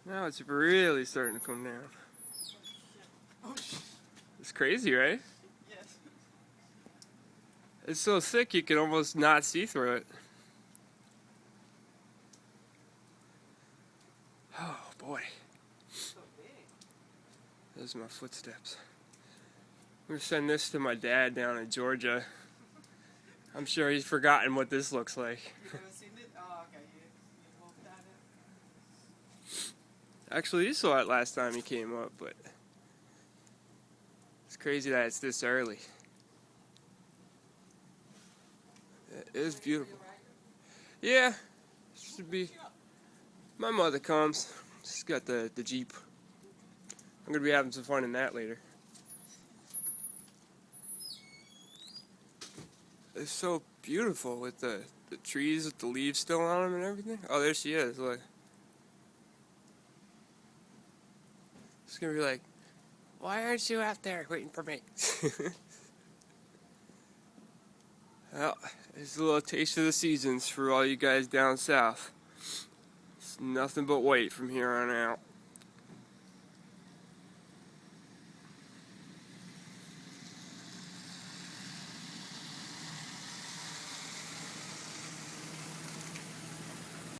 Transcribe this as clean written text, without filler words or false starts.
Now it's really starting to come down. Oh shit. It's crazy, right? Yes. It's so thick you can almost not see through it. Oh boy. So big. Those are my footsteps. I'm gonna send this to my dad down in Georgia. I'm sure he's forgotten what this looks like. You haven't seen it? Oh, okay. You moved at it. Actually, you saw it last time he came up, but it's crazy that it's this early. It is beautiful. Yeah, should be. My mother comes. She's got the Jeep. I'm gonna be having some fun in that later. It's so beautiful with the trees with the leaves still on them and everything. Oh, there she is. Look. It's gonna be like, why aren't you out there waiting for me? Well, it's a little taste of the seasons for all you guys down south. It's nothing but white from here on out.